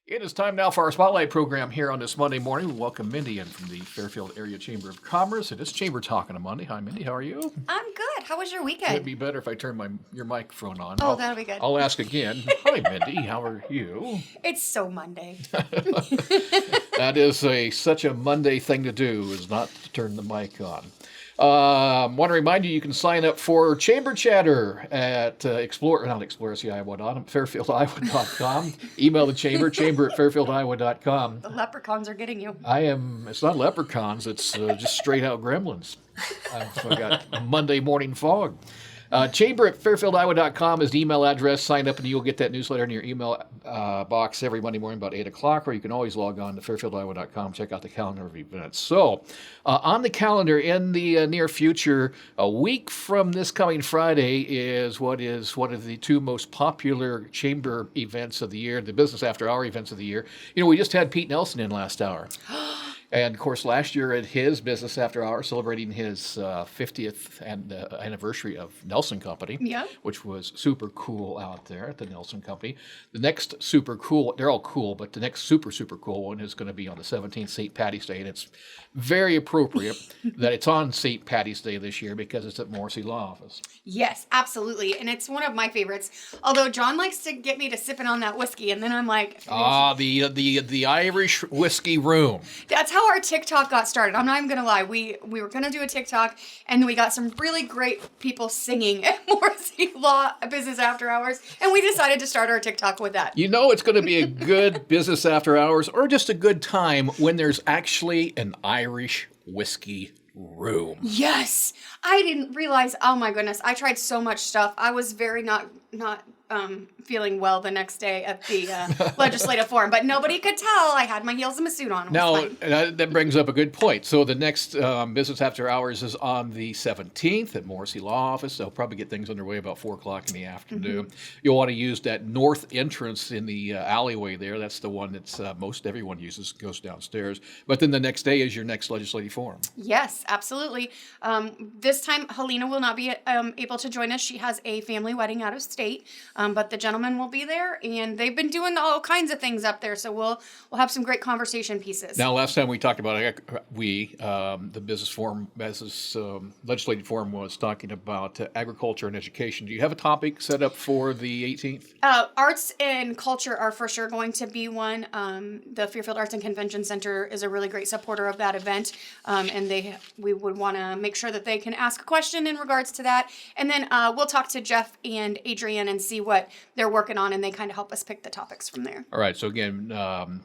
It is time now for our Spotlight program here on this Monday morning. We welcome Mendy in from the Fairfield Area Chamber of Commerce. It is Chamber Talking on Monday. Hi, Mendy. How are you? I'm good. How was your weekend? It'd be better if I turned your microphone on. That'll be good. I'll ask again. Hi, Mendy. How are you? It's so Monday. That is such a Monday thing to do, is not to turn the mic on. Want to remind you, you can sign up for Chamber Chatter at fairfieldiowa.com. Email the chamber at fairfieldiowa.com. The leprechauns are getting you. It's not leprechauns, it's just straight out gremlins. I got a Monday morning fog. Chamber at fairfieldiowa.com is the email address. Sign up and you'll get that newsletter in your email box every Monday morning about 8 o'clock, or you can always log on to fairfieldiowa.com, check out the calendar of events. So, on the calendar in the near future, a week from this coming Friday is what is one of the two most popular chamber events of the year, the Business After Hour events of the year. You know, we just had Pete Nelson in last hour. And, of course, last year at his Business After Hours, celebrating his 50th anniversary of Nelson Company, which was super cool out there at the Nelson Company. The next super cool, they're all cool, but the next super cool one is going to be on the 17th, St. Patty's Day. And it's very appropriate that it's on St. Patty's Day this year because it's at Morrissey Law Office. Yes, absolutely. And it's one of my favorites. Although John likes to get me to sipping on that whiskey, and then I'm like... the Irish whiskey room. That's how our TikTok got started. I'm not even going to lie. We were going to do a TikTok, and we got some really great people singing at Morrissey Law Business After Hours, and we decided to start our TikTok with that. You know it's going to be a good Business After Hours, or just a good time, when there's actually an Irish whiskey room. Yes. I didn't realize, oh my goodness, I tried so much stuff. I was very not feeling well the next day at the legislative forum, but nobody could tell. I had my heels in my suit on. Now, that brings up a good point. So the next Business After Hours is on the 17th at Morrissey Law Office. They'll probably get things underway about 4 o'clock in the afternoon. You'll want to use that north entrance in the alleyway there. That's the one that's most everyone uses, goes downstairs. But then the next day is your next legislative forum. Yes, absolutely. This time, Helena will not be able to join us. She has a family wedding out of state, but the gentleman will be there, and they've been doing all kinds of things up there, so we'll have some great conversation pieces. Now, last time we talked about it, the legislative forum was talking about agriculture and education. Do you have a topic set up for the 18th? Arts and culture are for sure going to be one. The Fairfield Arts and Convention Center is a really great supporter of that event, and we would want to make sure that they can ask a question in regards to that. And then we'll talk to Jeff and Adrienne and see what they're working on, and they kind of help us pick the topics from there. All right, so again,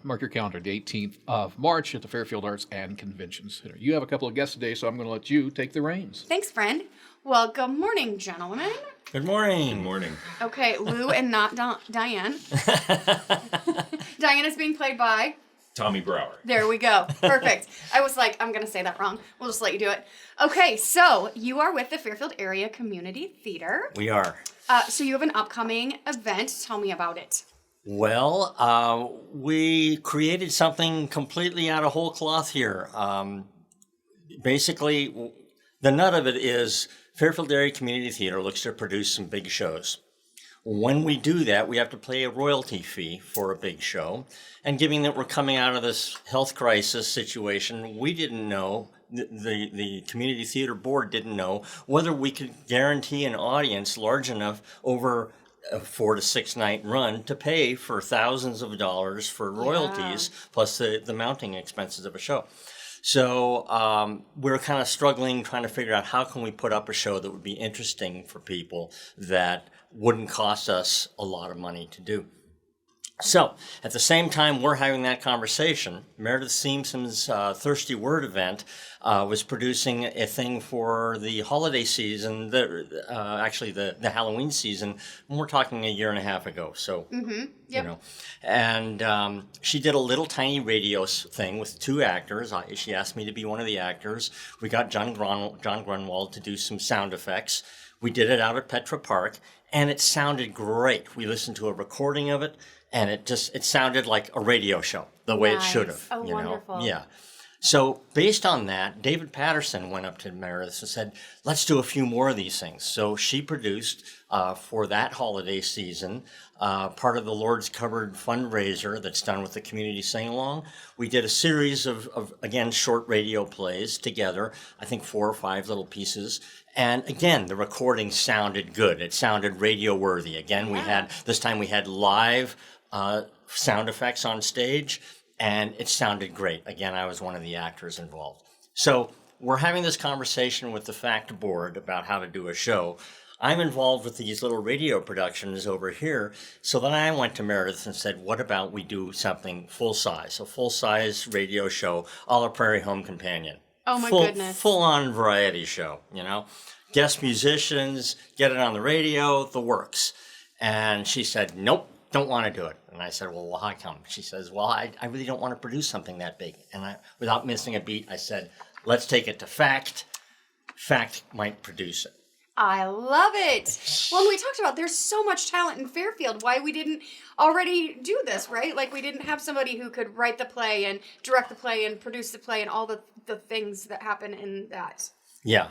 mark your calendar, the 18th of March at the Fairfield Arts and Convention Center. You have a couple of guests today, so I'm going to let you take the reins. Thanks, friend. Well, good morning, gentlemen. Good morning. Good morning. Okay, Lou and not Diane. Diane is being played by... Tommy Brower. There we go. Perfect. I was like, I'm going to say that wrong. We'll just let you do it. Okay, so you are with the Fairfield Area Community Theater. We are. So you have an upcoming event. Tell me about it. Well, we created something completely out of whole cloth here. Basically, the nut of it is Fairfield Area Community Theater looks to produce some big shows. When we do that, we have to pay a royalty fee for a big show. And given that we're coming out of this health crisis situation, we didn't know, the Community Theater Board didn't know whether we could guarantee an audience large enough over a 4 to 6 night run to pay for thousands of dollars for royalties, plus the mounting expenses of a show. So we're kind of struggling, trying to figure out how can we put up a show that would be interesting for people that wouldn't cost us a lot of money to do. So at the same time we're having that conversation, Meredith Simpson's Thirsty Word event was producing a thing for the holiday season, actually the Halloween season, and we're talking a year and a half ago. So, you know, and she did a little tiny radio thing with 2 actors. She asked me to be one of the actors. We got John Grunwald to do some sound effects. We did it out at Petra Park, and it sounded great. We listened to a recording of it, and it sounded like a radio show, the way it should have. Oh, you wonderful. know? Yeah. So based on that, David Patterson went up to Meredith and said, let's do a few more of these things. So she produced for that holiday season part of the Lord's Cupboard fundraiser that's done with the community sing-along. We did a series of, again, short radio plays together, I think 4 or 5 little pieces. And again, the recording sounded good. It sounded radio worthy. Again, this time we had live sound effects on stage, and it sounded great. Again, I was one of the actors involved. So we're having this conversation with the F.A.C.T board about how to do a show. I'm involved with these little radio productions over here. So then I went to Meredith and said, what about we do something full-size, a full-size radio show, a la Prairie Home Companion. Oh my goodness. Full-on variety show, you know. Guest musicians, get it on the radio, the works. And she said, nope, don't want to do it. And I said, well, how come? She says, well, I really don't want to produce something that big. And without missing a beat, I said, let's take it to F.A.C.T. F.A.C.T might produce it. I love it. Well, we talked about there's so much talent in Fairfield. Why we didn't already do this, right? Like we didn't have somebody who could write the play and direct the play and produce the play and all the things that happen in that. Yeah.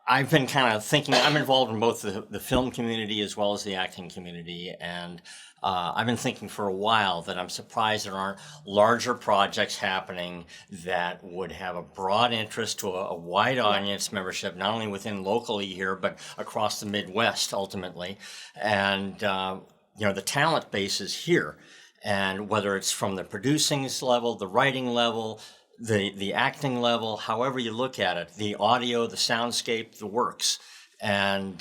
I've been kind of thinking, I'm involved in both the film community as well as the acting community. And I've been thinking for a while that I'm surprised there aren't larger projects happening that would have a broad interest to a wide audience membership, not only within locally here, but across the Midwest ultimately. And, the talent base is here. And whether it's from the producing level, the writing level, the acting level, however you look at it, the audio, the soundscape, the works. And,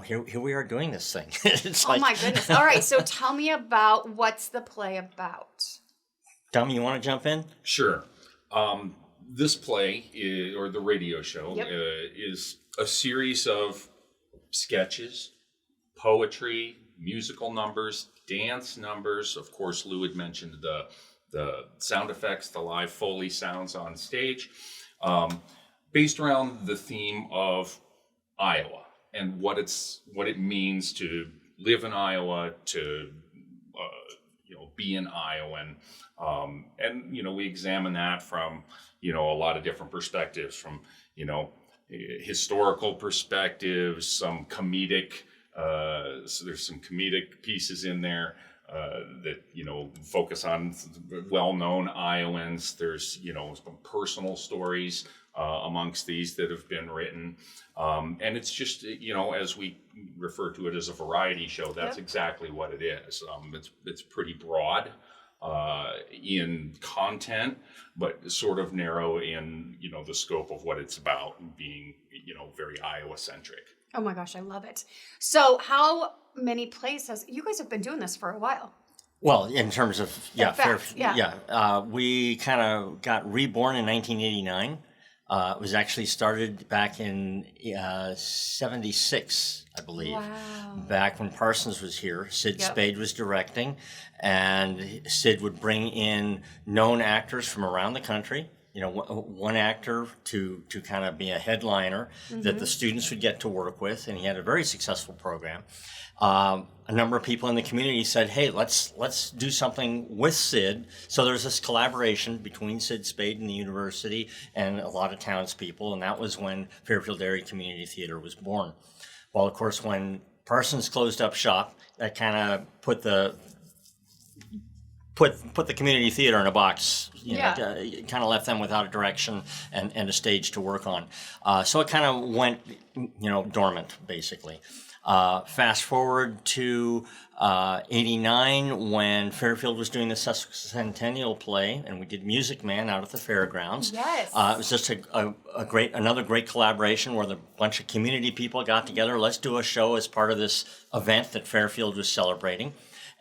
here we are doing this thing. It's oh my goodness. All right. So tell me about what's the play about? Tommy, you want to jump in? Sure. This play, or the radio show, is a series of sketches, poetry, musical numbers, dance numbers. Of course, Lou had mentioned the sound effects, the live Foley sounds on stage, based around the theme of Iowa and what it means to live in Iowa, to be an Iowan, and we examine that from a lot of different perspectives, from historical perspectives, some comedic. So there's some comedic pieces in there. That focus on well-known Iowans. There's some personal stories amongst these that have been written, and it's just as we refer to it as a variety show, that's exactly what it is. It's pretty broad in content, but sort of narrow in the scope of what it's about, and being very Iowa centric. Oh my gosh, I love it. So how many plays you guys have been doing this for a while? Well, in terms of, we kind of got reborn in 1989. It was actually started back in 76, I believe. Wow. Back when Parsons was here, Sid Spade was directing, and Sid would bring in known actors from around the country. One actor to kind of be a headliner that the students would get to work with, and he had a very successful program. A number of people in the community said, hey, let's do something with Sid. So there's this collaboration between Sid Spade and the university and a lot of townspeople, and that was when Fairfield Area Community Theater was born. Well, of course, when Parsons closed up shop, that kind of put the community theater in a box, kind of left them without a direction and a stage to work on. So it kind of went, dormant, basically. Fast forward to 89, when Fairfield was doing the Sesquicentennial play, and we did Music Man out at the fairgrounds. Yes. It was just another great collaboration where a bunch of community people got together. Let's do a show as part of this event that Fairfield was celebrating.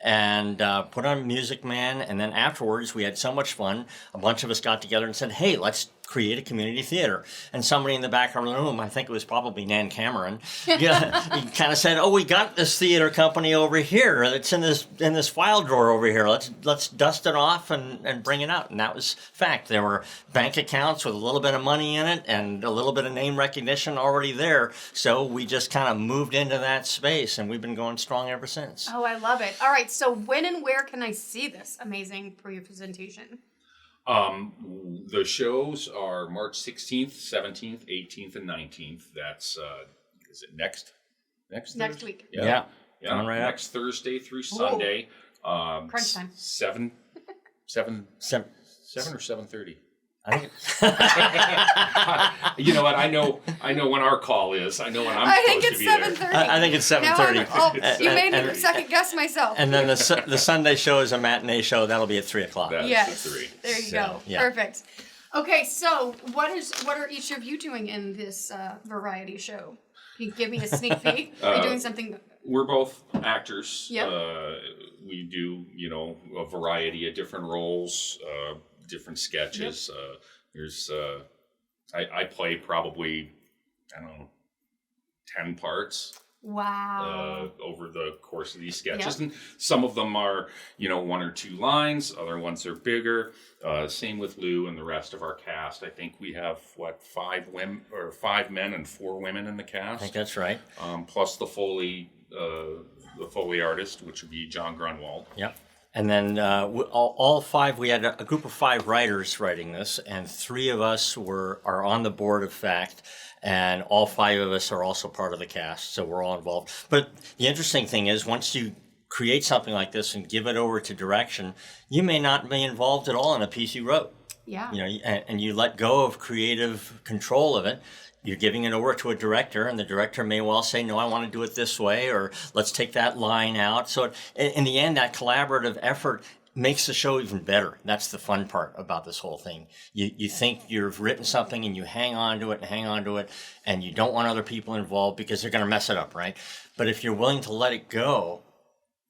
And put on Music Man, and then afterwards we had so much fun, a bunch of us got together and said, hey, let's create a community theater. And somebody in the back of the room, I think it was probably Nan Cameron, he kind of said, oh, we got this theater company over here. It's in this file drawer over here. Let's dust it off and bring it out. And that was F.A.C.T. There were bank accounts with a little bit of money in it and a little bit of name recognition already there. So we just kind of moved into that space, and we've been going strong ever since. Oh, I love it. All right, so when and where can I see this amazing presentation? The shows are March 16th, 17th, 18th, and 19th. That's is it next Next week. Yeah. Yeah, Coming right up. next Thursday through Sunday. Crunch time. 7 or 7:30. I think You know what? I know when our call is. I know when I'm I supposed think to it's be there. 7:30. I think it's Now 7:30. you made me second guess myself. And then the Sunday show is a matinee show. That'll be at 3:00. That is Yes. the 3. There you So, go. yeah. Perfect. Okay, so what are each of you doing in this variety show? Can you give me a sneak peek? Are you doing something? We're both actors. Yep. We do, a variety of different roles, different sketches. There's, I play probably, 10 parts. Wow. Over the course of these sketches. Yep. And some of them are, 1 or 2 lines. Other ones are bigger. Same with Lou and the rest of our cast. I think we have, 5 men and 4 women in the cast. I think that's right. Plus the Foley artist, which would be John Grunwald. Yep. And then all 5, we had a group of 5 writers writing this, and 3 of us are on the board of F.A.C.T, and all 5 of us are also part of the cast, so we're all involved. But the interesting thing is, once you create something like this and give it over to direction, you may not be involved at all in a piece you wrote. Yeah. And you let go of creative control of it. You're giving it over to a director, and the director may well say, no, I want to do it this way, or let's take that line out. So in the end, that collaborative effort makes the show even better. That's the fun part about this whole thing. You think you've written something and you hang on to it, and you don't want other people involved because they're going to mess it up, right? But if you're willing to let it go,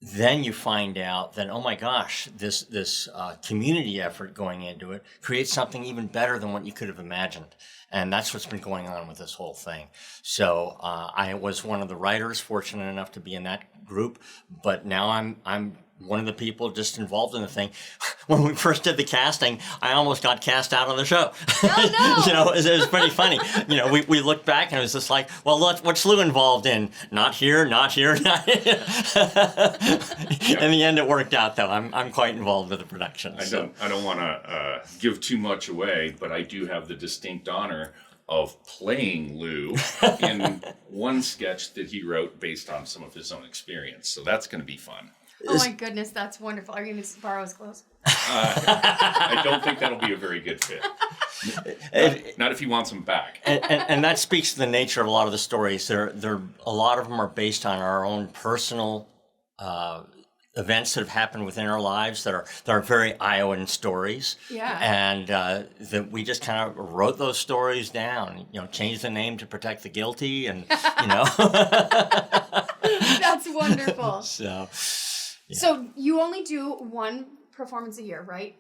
then you find out that, oh my gosh, this community effort going into it creates something even better than what you could have imagined. And that's what's been going on with this whole thing. So I was one of the writers, fortunate enough to be in that group, but now I'm one of the people just involved in the thing. When we first did the casting, I almost got cast out of the show. Oh, no. It was pretty funny. We looked back and it was just like, well, what's Lou involved in? Not here, not here, not here. In the end, it worked out, though. I'm quite involved with the production. I don't want to give too much away, but I do have the distinct honor of playing Lou in one sketch that he wrote based on some of his own experience. So that's going to be fun. Oh my goodness, that's wonderful. Are you going to borrow his clothes? I don't think that'll be a very good fit. Not if he wants them back. And that speaks to the nature of a lot of the stories. A lot of them are based on our own personal events that have happened within our lives that are very Iowan stories. Yeah. And that we just kind of wrote those stories down. Changed the name to protect the guilty, and That's wonderful. So. Yeah. So you only do one performance a year, right?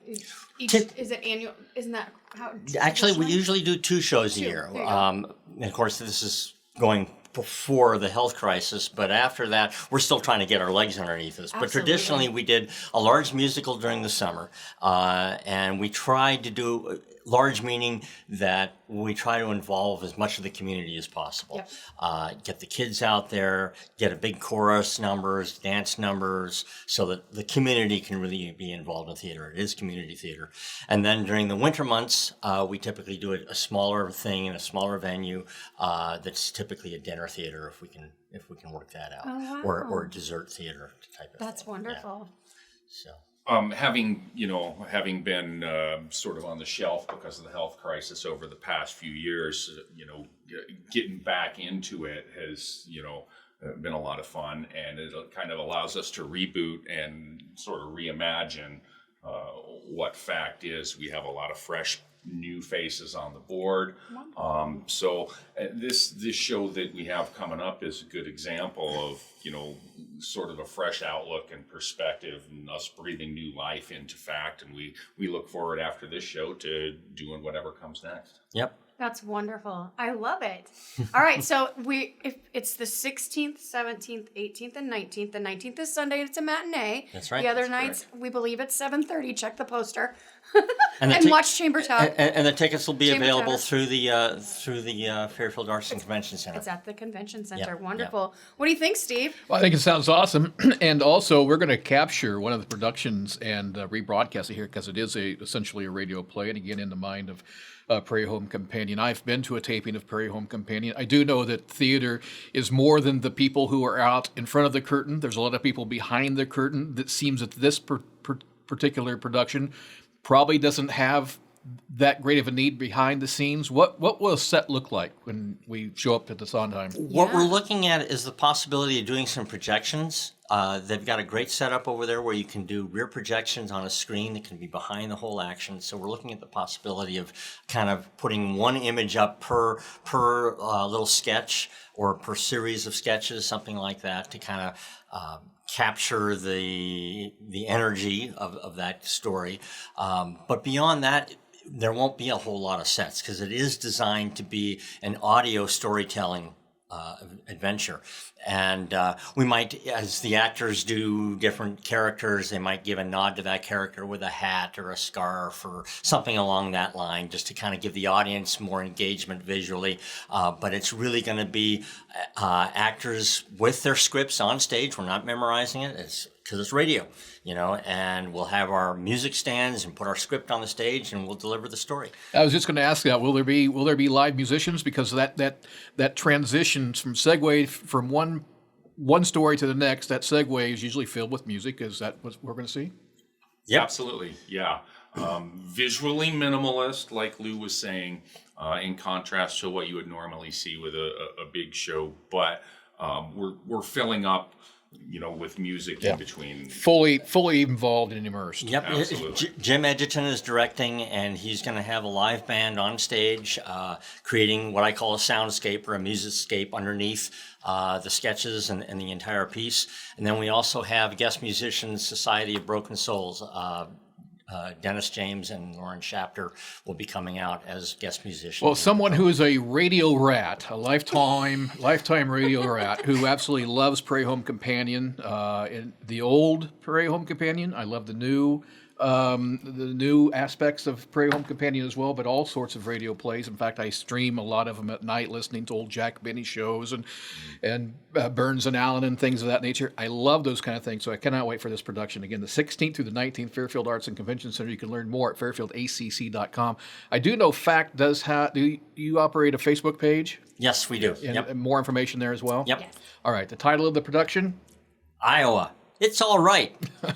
Is it annual? Isn't that how? Actually, we usually do 2 shows a year. There you go. And of course, this is going before the health crisis, but after that, we're still trying to get our legs underneath us. But Absolutely. traditionally, we did a large musical during the summer, and we tried to do large, meaning that we try to involve as much of the community as possible. Yep. Get the kids out there, get a big chorus numbers, dance numbers, so that the community can really be involved in theater. It is community theater. And then during the winter months, we typically do a smaller thing in a smaller venue that's typically a dinner theater if we can work that out. Oh, wow. Or dessert theater type of That's thing. wonderful. Yeah. So. Having been sort of on the shelf because of the health crisis over the past few years, getting back into it has, been a lot of fun, and it kind of allows us to reboot and sort of reimagine what F.A.C.T is. We have a lot of fresh new faces on the board. So this show that we have coming up is a good example of, sort of a fresh outlook and perspective, and us breathing new life into F.A.C.T. And we look forward after this show to doing whatever comes next. Yep. That's wonderful. I love it. All right, so if it's the 16th, 17th, 18th, and 19th. The 19th is Sunday. It's a matinee. That's right. The other That's nights, we believe it's 7:30. Check the poster. And, And watch Chamber Talk. and the tickets will be Chamber available Talk. through the Fairfield Arts and Convention Center. It's at the convention center. Yeah, Wonderful. What do you think, Steve? Well, I think it sounds awesome. And also, we're going to capture one of the productions and rebroadcast it here because it is essentially a radio play. And again, in the mind of Prairie Home Companion. I've been to a taping of Prairie Home Companion. I do know that theater is more than the people who are out in front of the curtain. There's a lot of people behind the curtain. That seems that this particular production probably doesn't have that great of a need behind the scenes. What will a set look like when we show up at the Sondheim? What we're looking at is the possibility of doing some projections. They've got a great setup over there where you can do rear projections on a screen that can be behind the whole action. So we're looking at the possibility of kind of putting one image up per little sketch or per series of sketches, something like that, to kind of capture the energy of that story. But beyond that, there won't be a whole lot of sets because it is designed to be an audio storytelling adventure. And we might, as the actors do different characters, they might give a nod to that character with a hat or a scarf or something along that line, just to kind of give the audience more engagement visually. But it's really going to be actors with their scripts on stage. We're not memorizing it. It's because it's radio, you know, and we'll have our music stands and put our script on the stage and we'll deliver the story. I was just going to ask that. Will there be live musicians? Because that transition from segue from one story to the next, that segue is usually filled with music. Is that what we're going to see? Yep. Absolutely, yeah. Visually minimalist, like Lou was saying, in contrast to what you would normally see with a big show, but we're filling up, you know, with music in between. Fully involved and immersed. Yep. Absolutely. Jim Edgerton is directing, and he's going to have a live band on stage, creating what I call a soundscape or a musicscape underneath the sketches and the entire piece. And then we also have guest musicians, Society of Broken Souls. Dennis James and Lauren Shapter will be coming out as guest musicians. Well, someone who is a radio rat, a lifetime radio rat, who absolutely loves Prairie Home Companion, and the old Prairie Home Companion. I love the new aspects of Prairie Home Companion as well, but all sorts of radio plays. In fact, I stream a lot of them at night, listening to old Jack Benny shows and Burns and Allen and things of that nature. I love those kind of things, so I cannot wait for this production. Again, the 16th through the 19th, Fairfield Arts and Convention Center. You can learn more at fairfieldacc.com. I do know F.A.C.T does have. Do you operate a Facebook page? Yes, we do. And more information there as well? Yep. Yes. All right. The title of the production? Iowa. It's all right,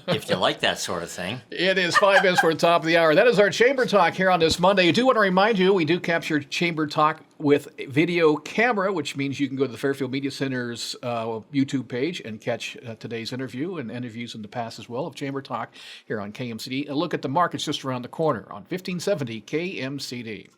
if you like that sort of thing. It is 5 minutes for the top of the hour. That is our Chamber Talk here on this Monday. I do want to remind you, we do capture Chamber Talk with video camera, which means you can go to the Fairfield Media Center's YouTube page and catch today's interview and interviews in the past as well of Chamber Talk here on KMCD. And look at the markets just around the corner on 1570 KMCD.